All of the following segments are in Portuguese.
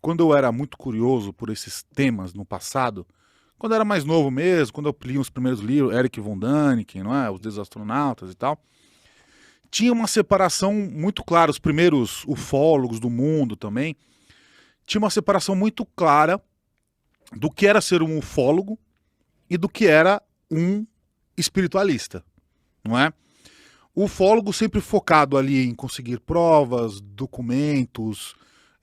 quando eu era muito curioso por esses temas no passado, quando eu era mais novo mesmo, quando eu li os primeiros livros, Eric von Däniken, não é? Os Desastronautas e tal, tinha uma separação muito clara, os primeiros ufólogos do mundo também, tinha uma separação muito clara do que era ser um ufólogo e do que era um espiritualista, não é? O ufólogo sempre focado ali em conseguir provas, documentos,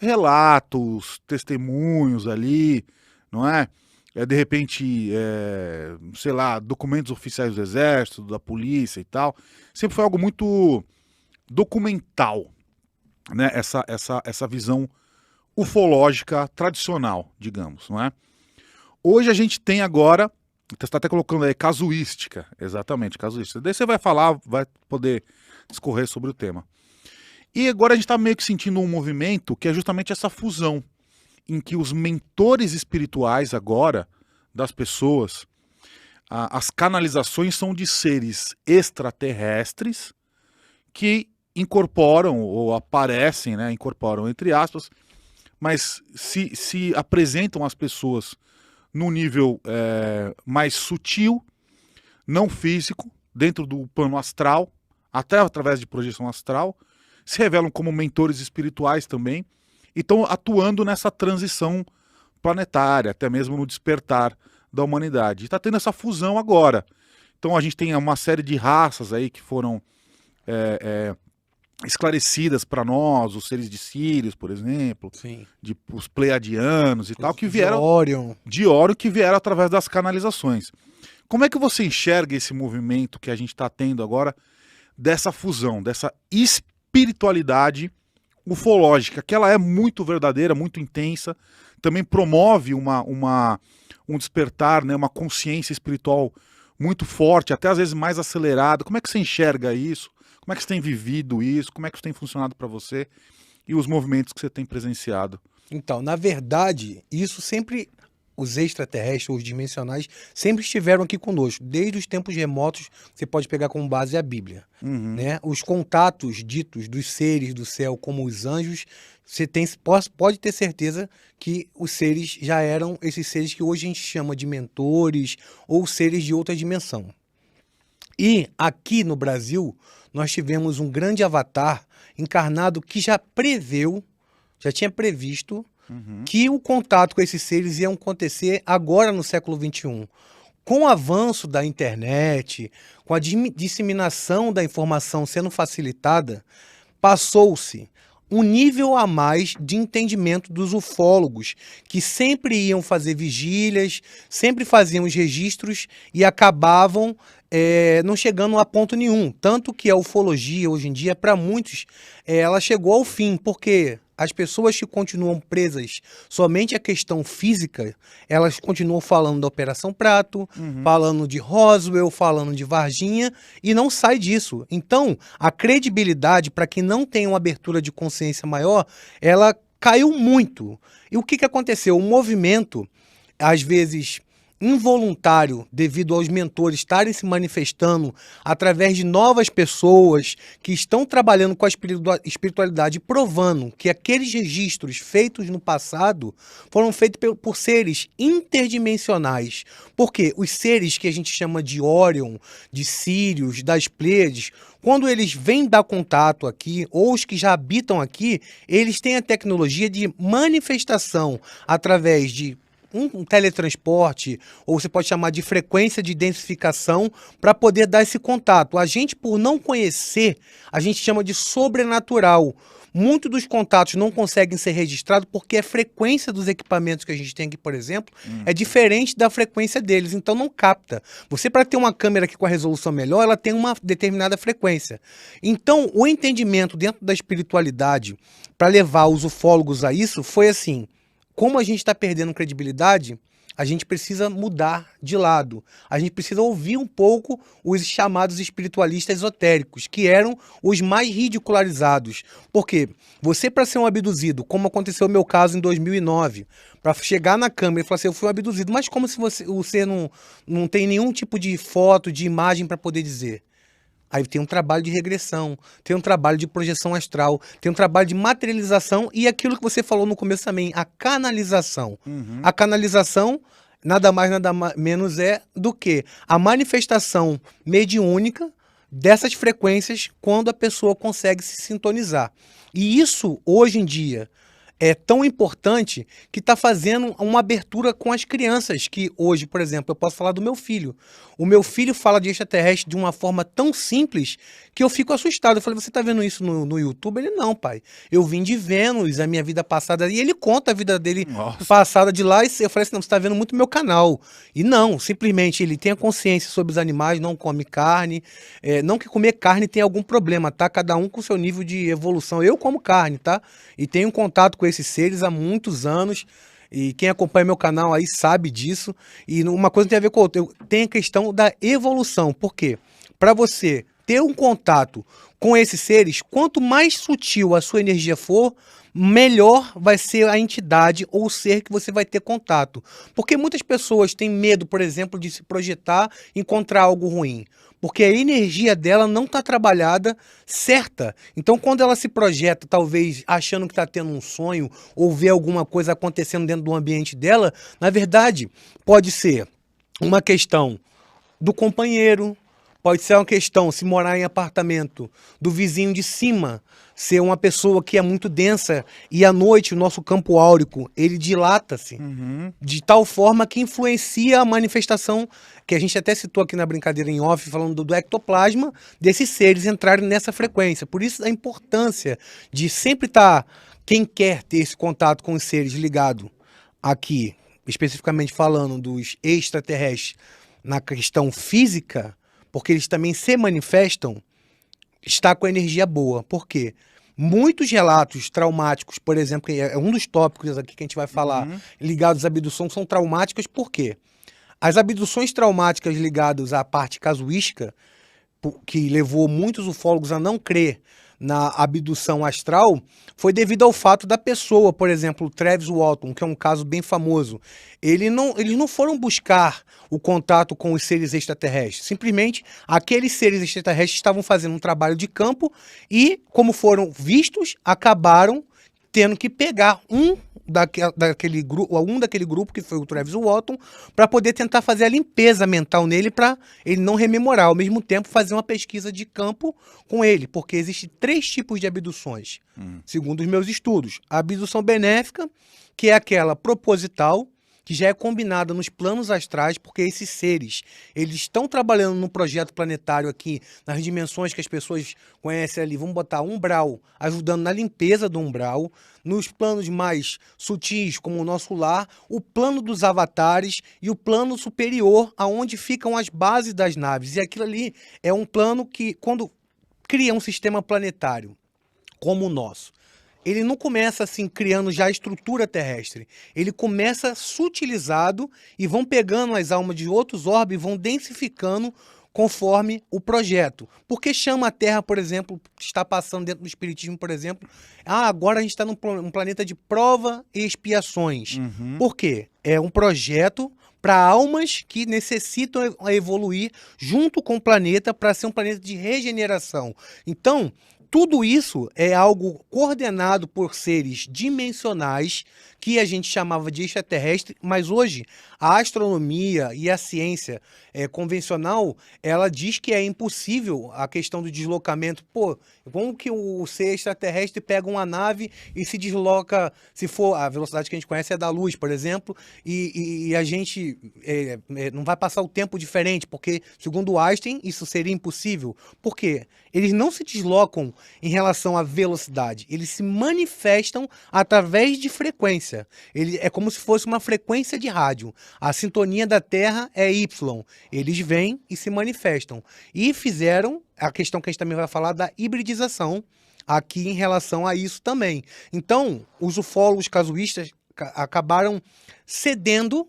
relatos, testemunhos ali, não é? De repente, sei lá, documentos oficiais do exército, da polícia e tal. Sempre foi algo muito documental, né? Essa visão ufológica tradicional, digamos, não é? Hoje a gente tem agora, você está até colocando aí casuística, exatamente, casuística. Daí você vai falar, vai poder discorrer sobre o tema. E agora a gente está meio que sentindo um movimento que é justamente essa fusão, em que os mentores espirituais agora, das pessoas, as canalizações são de seres extraterrestres que incorporam, ou aparecem, né, incorporam entre aspas, mas se apresentam às pessoas num nível mais sutil, não físico, dentro do plano astral, até através de projeção astral, se revelam como mentores espirituais também, e estão atuando nessa transição planetária, até mesmo no despertar da humanidade. Está tendo essa fusão agora. Então a gente tem uma série de raças aí que foram esclarecidas para nós, os seres de Sírios, por exemplo, Sim. os pleiadianos e tal, que vieram De Orion, que vieram através das canalizações. Como é que você enxerga esse movimento que a gente está tendo agora, dessa fusão, dessa espiritualidade ufológica, que ela é muito verdadeira, muito intensa, também promove um despertar, né, uma consciência espiritual muito forte, até às vezes mais acelerada. Como é que você enxerga isso? Como é que você tem vivido isso? Como é que isso tem funcionado para você? E os movimentos que você tem presenciado? Então, na verdade, isso sempre, os extraterrestres, os dimensionais, sempre estiveram aqui conosco. Desde os tempos remotos, você pode pegar como base a Bíblia. Né? Os contatos ditos dos seres do céu, como os anjos, você pode ter certeza que os seres já eram esses seres que hoje a gente chama de mentores ou seres de outra dimensão. E aqui no Brasil, nós tivemos um grande avatar encarnado que já tinha previsto que o contato com esses seres ia acontecer agora no século XXI. Com o avanço da internet, com a disseminação da informação sendo facilitada, passou-se um nível a mais de entendimento dos ufólogos, que sempre iam fazer vigílias, sempre faziam os registros e acabavam não chegando a ponto nenhum. Tanto que a ufologia, hoje em dia, para muitos, ela chegou ao fim, porque as pessoas que continuam presas somente à questão física, elas continuam falando da Operação Prato, falando de Roswell, falando de Varginha, e não sai disso. Então, a credibilidade, para quem não tem uma abertura de consciência maior, ela caiu muito. E o que aconteceu? O movimento, às vezes involuntário, devido aos mentores estarem se manifestando através de novas pessoas que estão trabalhando com a espiritualidade, provando que aqueles registros feitos no passado foram feitos por seres interdimensionais. Porque os seres que a gente chama de Orion, de Sírios, das Pleiades, quando eles vêm dar contato aqui, ou os que já habitam aqui, eles têm a tecnologia de manifestação através de um teletransporte, ou você pode chamar de frequência de densificação, para poder dar esse contato. A gente, por não conhecer, a gente chama de sobrenatural. Muitos dos contatos não conseguem ser registrados porque a frequência dos equipamentos que a gente tem aqui, por exemplo, é diferente da frequência deles, então não capta. Você, para ter uma câmera aqui com a resolução melhor, ela tem uma determinada frequência. Então, o entendimento dentro da espiritualidade para levar os ufólogos a isso foi assim: como a gente está perdendo credibilidade, a gente precisa mudar de lado. A gente precisa ouvir um pouco os chamados espiritualistas esotéricos, que eram os mais ridicularizados. Porque você, para ser um abduzido, como aconteceu no meu caso em 2009, para chegar na câmera e falar assim, eu fui um abduzido, mas como se você não tem nenhum tipo de foto, de imagem para poder dizer? Aí tem um trabalho de regressão, tem um trabalho de projeção astral, tem um trabalho de materialização e aquilo que você falou no começo também, a canalização. A canalização nada mais, nada menos é do que a manifestação mediúnica dessas frequências quando a pessoa consegue se sintonizar. E isso, hoje em dia, é tão importante que está fazendo uma abertura com as crianças, que hoje, por exemplo, eu posso falar do meu filho. O meu filho fala de extraterrestre de uma forma tão simples que eu fico assustado. Eu falei, você está vendo isso no YouTube? Ele, não, pai. Eu vim de Vênus, a minha vida passada. E ele conta a vida dele passada de lá. E eu falei assim, não, você está vendo muito meu canal. E não, simplesmente ele tem a consciência sobre os animais, não come carne. Não que comer carne tenha algum problema, tá? Cada um com seu nível de evolução. Eu como carne, tá? E tenho contato com esses seres há muitos anos. E quem acompanha meu canal aí sabe disso. E uma coisa tem a ver com a outra. Tem a questão da evolução. Por quê? Para você ter um contato com esses seres, quanto mais sutil a sua energia for, melhor vai ser a entidade ou o ser que você vai ter contato. Porque muitas pessoas têm medo, por exemplo, de se projetar e encontrar algo ruim. Porque a energia dela não está trabalhada certa. Então, quando ela se projeta, talvez achando que está tendo um sonho ou vê alguma coisa acontecendo dentro do ambiente dela, na verdade, pode ser uma questão do companheiro, pode ser uma questão, se morar em apartamento, do vizinho de cima, ser uma pessoa que é muito densa e à noite o nosso campo áurico, ele dilata-se de tal forma que influencia a manifestação, que a gente até citou aqui na brincadeira em off, falando do ectoplasma, desses seres entrarem nessa frequência. Por isso a importância de sempre estar, quem quer ter esse contato com os seres ligado aqui, especificamente falando dos extraterrestres, na questão física, porque eles também se manifestam, está com a energia boa. Por quê? Muitos relatos traumáticos, por exemplo, que é um dos tópicos aqui que a gente vai falar, ligados à abdução, são traumáticas. Por quê? As abduções traumáticas ligadas à parte casuística, que levou muitos ufólogos a não crer na abdução astral, foi devido ao fato da pessoa, por exemplo, o Travis Walton, que é um caso bem famoso, eles não foram buscar o contato com os seres extraterrestres, simplesmente aqueles seres extraterrestres estavam fazendo um trabalho de campo e, como foram vistos, acabaram tendo que pegar um daquele grupo, que foi o Travis Walton, para poder tentar fazer a limpeza mental nele, para ele não rememorar, ao mesmo tempo fazer uma pesquisa de campo com ele, porque existem 3 tipos de abduções, segundo os meus estudos. A abdução benéfica, que é aquela proposital, que já é combinada nos planos astrais, porque esses seres, eles estão trabalhando no projeto planetário aqui, nas dimensões que as pessoas conhecem ali, vamos botar umbral, ajudando na limpeza do umbral, nos planos mais sutis, como o nosso lar, o plano dos avatares e o plano superior, aonde ficam as bases das naves. E aquilo ali é um plano que, quando cria um sistema planetário como o nosso, ele não começa assim criando já a estrutura terrestre. Ele começa sutilizado e vão pegando as almas de outros orbes e vão densificando conforme o projeto. Porque chama a Terra, por exemplo, que está passando dentro do Espiritismo, por exemplo, agora a gente está num planeta de prova e expiações. Por quê? É um projeto para almas que necessitam evoluir junto com o planeta para ser um planeta de regeneração. Então, tudo isso é algo coordenado por seres dimensionais que a gente chamava de extraterrestre, mas hoje a astronomia e a ciência convencional, ela diz que é impossível a questão do deslocamento. Pô, como que o ser extraterrestre pega uma nave e se desloca, se for a velocidade que a gente conhece é da luz, por exemplo, e a gente não vai passar o tempo diferente, porque, segundo Einstein, isso seria impossível. Por quê? Eles não se deslocam em relação à velocidade, eles se manifestam através de frequência. É como se fosse uma frequência de rádio. A sintonia da Terra é Y. Eles vêm e se manifestam. E fizeram a questão que a gente também vai falar da hibridização aqui em relação a isso também. Então, os ufólogos casuístas acabaram cedendo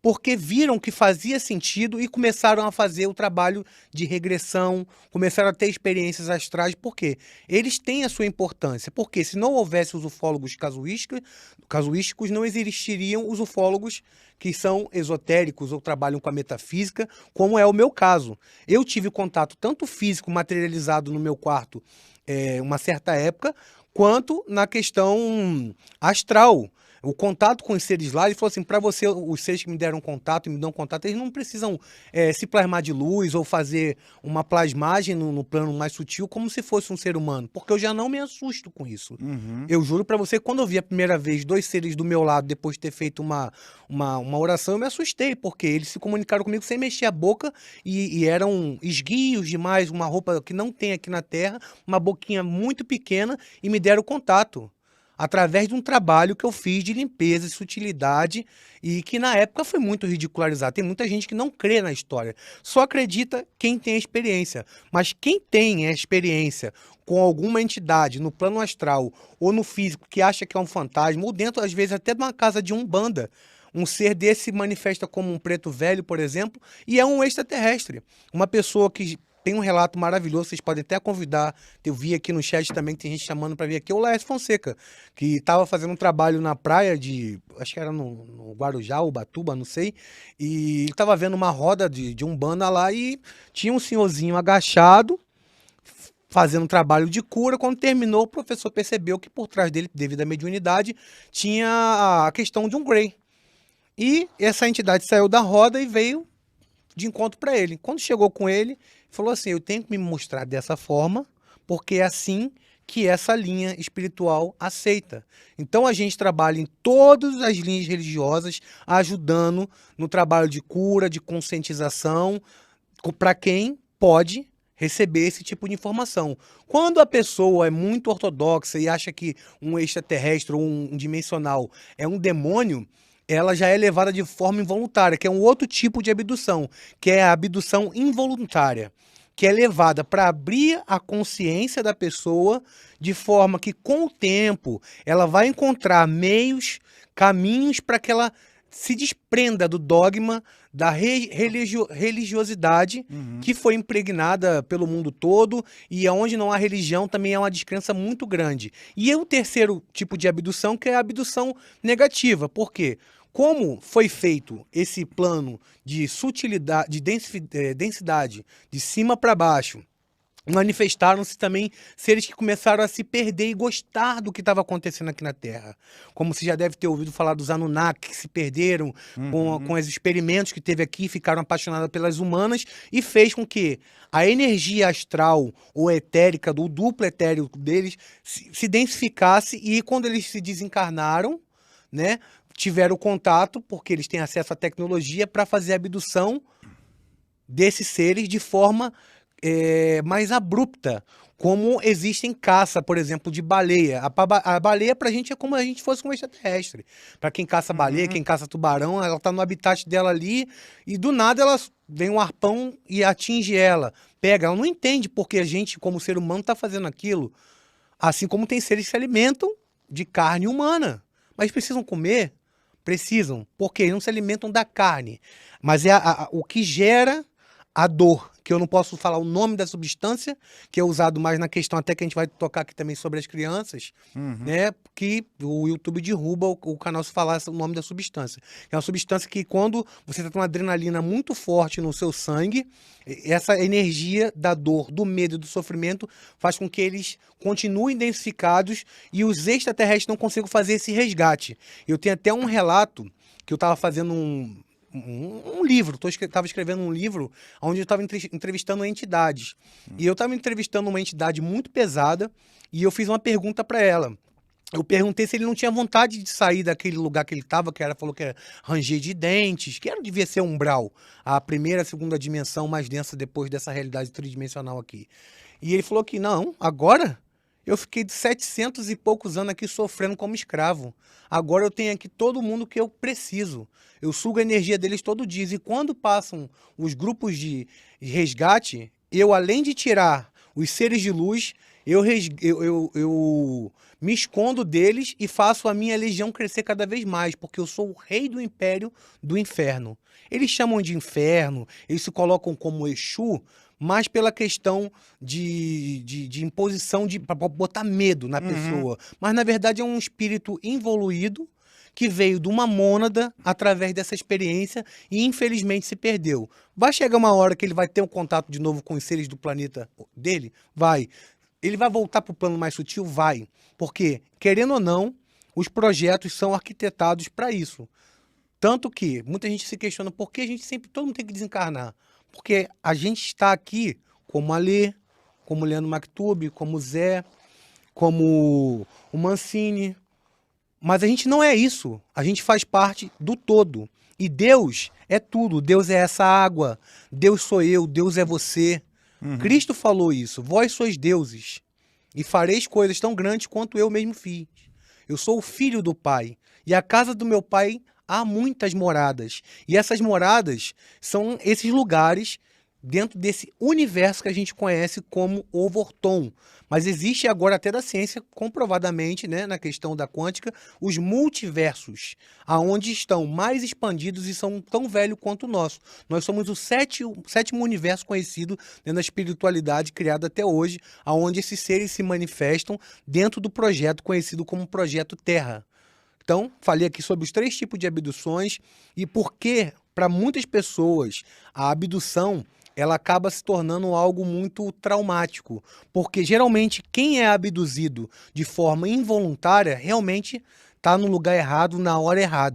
porque viram que fazia sentido e começaram a fazer o trabalho de regressão, começaram a ter experiências astrais, porque eles têm a sua importância, porque se não houvesse os ufólogos casuísticos, não existiriam os ufólogos que são esotéricos ou trabalham com a metafísica, como é o meu caso. Eu tive contato tanto físico materializado no meu quarto, uma certa época, quanto na questão astral. O contato com os seres lá, ele falou assim, para você, os seres que me deram contato e me dão contato, eles não precisam se plasmar de luz ou fazer uma plasmagem no plano mais sutil como se fosse um ser humano, porque eu já não me assusto com isso. Eu juro para você, quando eu vi a primeira vez 2 seres do meu lado, depois de ter feito uma oração, eu me assustei, porque eles se comunicaram comigo sem mexer a boca e eram esguios demais, uma roupa que não tem aqui na Terra, uma boquinha muito pequena e me deram contato. Através de um trabalho que eu fiz de limpeza e sutilidade e que na época foi muito ridicularizado. Tem muita gente que não crê na história, só acredita quem tem a experiência. Mas quem tem a experiência com alguma entidade no plano astral ou no físico que acha que é um fantasma, ou dentro às vezes até de uma casa de umbanda, um ser desse se manifesta como um preto velho, por exemplo, e é um extraterrestre. Uma pessoa que tem um relato maravilhoso, vocês podem até convidar. Eu vi aqui no chat também que tem gente chamando para vir aqui, o Laércio Fonseca, que estava fazendo um trabalho na praia de, acho que era no Guarujá, Ubatuba, não sei, e estava vendo uma roda de umbanda lá e tinha um senhorzinho agachado, fazendo um trabalho de cura. Quando terminou, o professor percebeu que por trás dele, devido à mediunidade, tinha a questão de um Grey. E essa entidade saiu da roda e veio de encontro para ele. Quando chegou com ele, falou assim, eu tenho que me mostrar dessa forma, porque é assim que essa linha espiritual aceita. Então a gente trabalha em todas as linhas religiosas, ajudando no trabalho de cura, de conscientização, para quem pode receber esse tipo de informação. Quando a pessoa é muito ortodoxa e acha que um extraterrestre ou um dimensional é um demônio, ela já é levada de forma involuntária, que é um outro tipo de abdução, que é a abdução involuntária, que é levada para abrir a consciência da pessoa de forma que, com o tempo, ela vai encontrar meios, caminhos para que ela se desprenda do dogma da religiosidade que foi impregnada pelo mundo todo, e onde não há religião também é uma descrença muito grande. E o terceiro tipo de abdução, que é a abdução negativa. Por quê? Como foi feito esse plano de sutilidade, de densidade, de cima para baixo, manifestaram-se também seres que começaram a se perder e gostar do que estava acontecendo aqui na Terra. Como você já deve ter ouvido falar dos Anunnaki, que se perderam com os experimentos que teve aqui, ficaram apaixonados pelas humanas, e fez com que a energia astral ou etérica, do duplo etéreo deles, se densificasse, e quando eles se desencarnaram, né, tiveram contato, porque eles têm acesso à tecnologia, para fazer a abdução desses seres de forma mais abrupta, como existem caça, por exemplo, de baleia. A baleia pra gente é como a gente fosse um extraterrestre. Para quem caça baleia, quem caça tubarão, ela tá no habitat dela ali e do nada ela vem um arpão e atinge ela. Pega, ela não entende porque a gente, como ser humano, tá fazendo aquilo. Assim como tem seres que se alimentam de carne humana. Mas precisam comer? Precisam. Porque eles não se alimentam da carne. Mas é o que gera a dor, que eu não posso falar o nome da substância, que é usado mais na questão, até que a gente vai tocar aqui também sobre as crianças, né? Que o YouTube derruba o canal se falar o nome da substância. É uma substância que, quando você está com uma adrenalina muito forte no seu sangue, essa energia da dor, do medo e do sofrimento faz com que eles continuem densificados e os extraterrestres não consigam fazer esse resgate. Eu tenho até um relato que eu estava fazendo um livro, estava escrevendo um livro onde eu estava entrevistando entidades. E eu estava entrevistando uma entidade muito pesada e eu fiz uma pergunta para ela. Eu perguntei se ele não tinha vontade de sair daquele lugar que ele estava, que ela falou que era ranger de dentes, que devia ser umbral, a primeira, a segunda dimensão mais densa depois dessa realidade tridimensional aqui. E ele falou que não, agora eu fiquei de 700 e poucos anos aqui sofrendo como escravo. Agora eu tenho aqui todo mundo que eu preciso. Eu sugo a energia deles todo dia. E quando passam os grupos de resgate, eu, além de tirar os seres de luz, eu me escondo deles e faço a minha legião crescer cada vez mais, porque eu sou o rei do império do inferno. Eles chamam de inferno, eles se colocam como Exu, mas pela questão de imposição, para botar medo na pessoa. Mas, na verdade, é um espírito involuído que veio de uma mônada através dessa experiência e, infelizmente, se perdeu. Vai chegar uma hora que ele vai ter um contato de novo com os seres do planeta dele? Vai. Ele vai voltar para o plano mais sutil? Vai. Porque, querendo ou não, os projetos são arquitetados para isso. Tanto que muita gente se questiona por que a gente sempre, todo mundo tem que desencarnar. Porque a gente está aqui como Alê, como Leandro Maktub, como Zé, como o Mancini. Mas a gente não é isso. A gente faz parte do todo. E Deus é tudo. Deus é essa água. Deus sou eu. Deus é você. Cristo falou isso. Vós sois deuses. E fareis coisas tão grandes quanto eu mesmo fiz. Eu sou o filho do Pai. E a casa do meu Pai há muitas moradas. E essas moradas são esses lugares dentro desse universo que a gente conhece como Overton. Mas existe agora até da ciência, comprovadamente, né, na questão da quântica, os multiversos, aonde estão mais expandidos e são tão velhos quanto o nosso. Nós somos o sétimo universo conhecido dentro da espiritualidade criada até hoje, aonde esses seres se manifestam dentro do projeto conhecido como Projeto Terra. Então, falei aqui sobre os 3 tipos de abduções e por que, para muitas pessoas, a abdução ela acaba se tornando algo muito traumático. Porque, geralmente, quem é abduzido de forma involuntária realmente está no lugar errado, na hora errada.